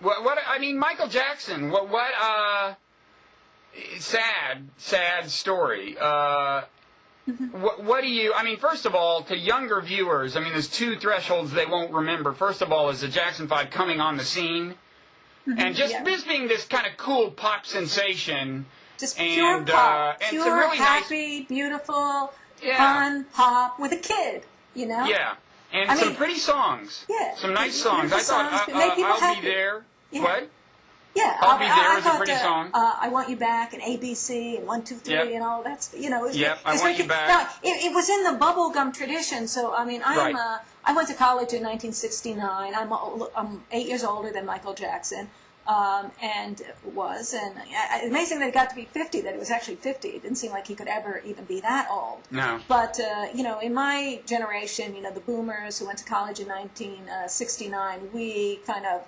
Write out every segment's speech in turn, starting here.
I mean, Michael Jackson. Sad story. What do you? I mean, first of all, to younger viewers, I mean, there's two thresholds they won't remember. First of all, is the Jackson 5 coming on the scene, and just this being this kind of cool pop sensation, just pure pop, pure, some really happy, beautiful, fun pop with a kid. You know? Yeah, and some pretty songs. Yeah, some nice songs. I thought I'll Be There. Yeah. What? Yeah, I'll Be There is a pretty song. I Want You Back and ABC and 1, 2, 3 and all that's I Want You Back. Now, it was in the bubblegum tradition. So I mean, I went to college in 1969. I'm 8 years older than Michael Jackson, and amazing that it got to be 50. That it was actually 50. It didn't seem like he could ever even be that old. No. But in my generation, the boomers who went to college in 1969, we kind of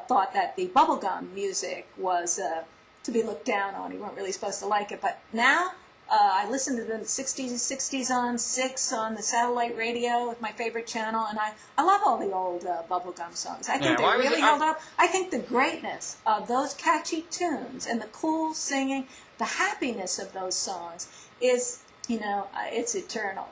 thought that the bubblegum music was to be looked down on. You weren't really supposed to like it. But now, I listen to the 60s on 6 on the satellite radio, my favorite channel, and I love all the old bubblegum songs. I think they really held up. I think the greatness of those catchy tunes and the cool singing, the happiness of those songs is, it's eternal.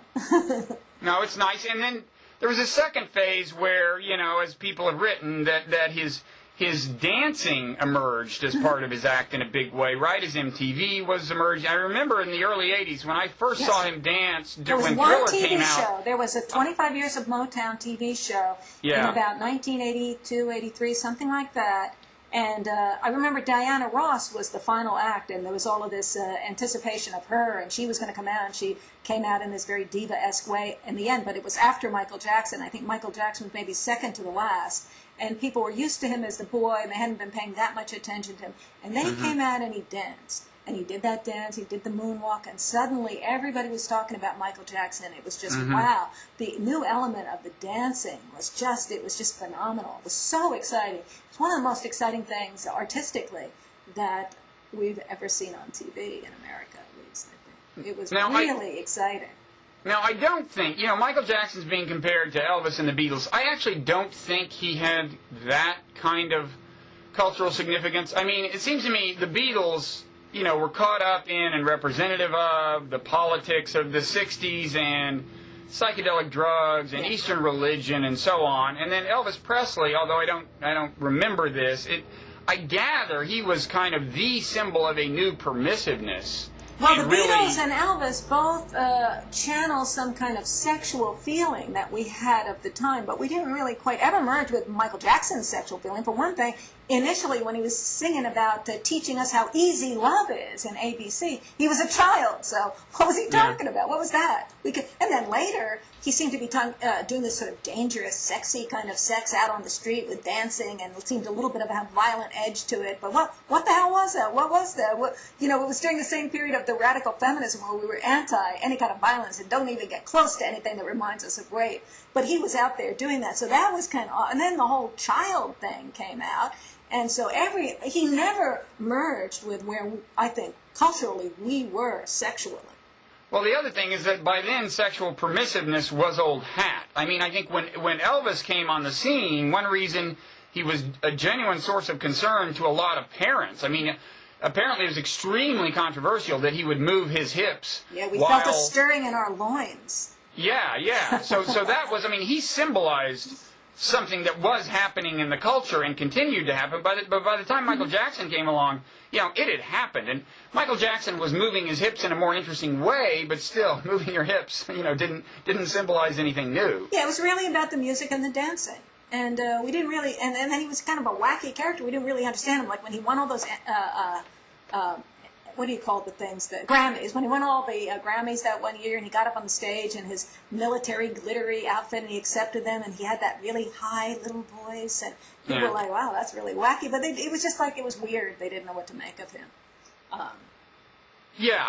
No, it's nice. And then there was a second phase where, as people have written, that his dancing emerged as part of his act in a big way, right as MTV was emerging. I remember in the early 80s when I first saw him dance when Thriller came out. There was a 25 Years of Motown TV show in about 1982, 83, something like that. And I remember Diana Ross was the final act, and there was all of this anticipation of her, and she was going to come out, and she came out in this very diva-esque way in the end, but it was after Michael Jackson. I think Michael Jackson was maybe second to the last, and people were used to him as the boy, and they hadn't been paying that much attention to him. And then he came out and he danced. And he did that dance, he did the moonwalk, and suddenly everybody was talking about Michael Jackson. It was just, wow. The new element of the dancing was just phenomenal. It was so exciting. It's one of the most exciting things, artistically, that we've ever seen on TV in America, at least, I think. It was really exciting. Now, I don't think, Michael Jackson's being compared to Elvis and the Beatles. I actually don't think he had that kind of cultural significance. I mean, it seems to me the Beatles, were caught up in and representative of the politics of the 60s and psychedelic drugs and Eastern religion and so on. And then Elvis Presley, although I don't remember this, I gather he was kind of the symbol of a new permissiveness. Well, the Beatles and Elvis both channel some kind of sexual feeling that we had of the time, but we didn't really quite ever merge with Michael Jackson's sexual feeling. For one thing, initially when he was singing about teaching us how easy love is in ABC, he was a child, so what was he talking about? What was that? And then later, he seemed to be doing this sort of dangerous, sexy kind of sex out on the street with dancing, and it seemed a little bit of a violent edge to it. But what the hell was that? What was that? It was during the same period of the radical feminism where we were anti any kind of violence and don't even get close to anything that reminds us of rape. But he was out there doing that, so that was kind of odd. And then the whole child thing came out, and so he never merged with where I think culturally we were sexually. Well, the other thing is that by then sexual permissiveness was old hat. I mean, I think when Elvis came on the scene, one reason he was a genuine source of concern to a lot of parents. I mean, apparently it was extremely controversial that he would move his hips. Yeah, we felt a stirring in our loins. Yeah. So that was, I mean, he symbolized something that was happening in the culture and continued to happen. But by the time Michael Jackson came along, it had happened. And Michael Jackson was moving his hips in a more interesting way, but still, moving your hips, didn't symbolize anything new. Yeah, it was really about the music and the dancing. And we didn't really, and then he was kind of a wacky character. We didn't really understand him. Like when he won all those, what do you call the things, the Grammys. When he won all the Grammys that one year and he got up on the stage in his military glittery outfit and he accepted them and he had that really high little voice and people were like, wow, that's really wacky. But it was just like, it was weird. They didn't know what to make of him.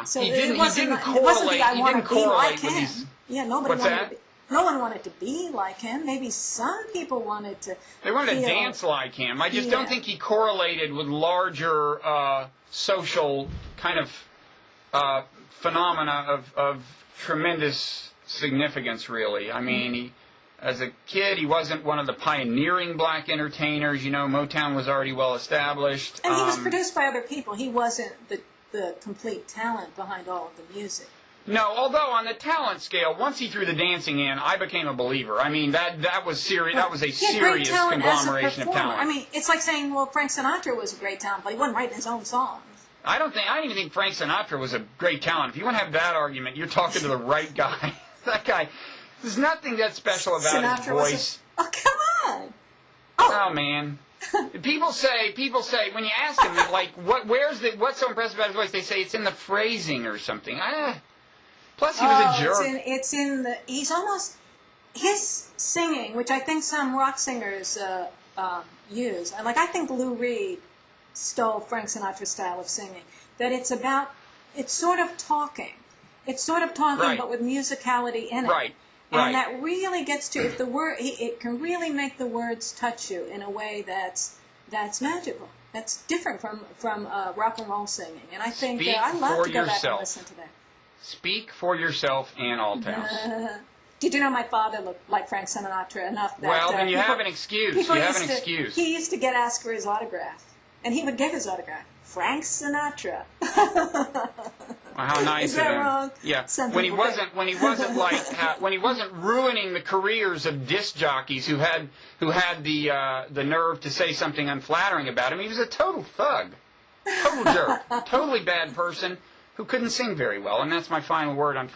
So he didn't correlate with these. Yeah, nobody wanted to be. No one wanted to be like him. Maybe some people wanted to. They wanted to dance like him. I just don't think he correlated with larger social kind of phenomena of tremendous significance, really. I mean, as a kid, he wasn't one of the pioneering black entertainers. You know, Motown was already well established. And he was produced by other people. He wasn't the complete talent behind all of the music. No, although on the talent scale, once he threw the dancing in, I became a believer. I mean, that was serious. That was a serious conglomeration of talent. I mean, it's like saying, well, Frank Sinatra was a great talent, but he wasn't writing his own songs. I don't even think Frank Sinatra was a great talent. If you want to have that argument, you're talking to the right guy. That guy, there's nothing that special about Sinatra his voice. Oh, come on! Oh man. People say when you ask them like what's so impressive about his voice, they say it's in the phrasing or something. Plus he was a jerk. He's almost his singing, which I think some rock singers use. And like I think Lou Reed stole Frank Sinatra's style of singing. That it's sort of talking. It's sort of talking, right. But with musicality in it. Right. And that really gets to if the word it can really make the words touch you in a way that's magical. That's different from rock and roll singing. And I think I love to go back and listen to that. Speak for yourself, Ann-althouse. Did you know my father looked like Frank Sinatra enough that... Well, then you have an excuse. You have an excuse. He used to get asked for his autograph. And he would give his autograph. Frank Sinatra. Well, how nice Is that of him. wrong? Yeah. When he wasn't ruining the careers of disc jockeys who had the nerve to say something unflattering about him, he was a total thug. Total jerk. Totally bad person who couldn't sing very well. And that's my final word on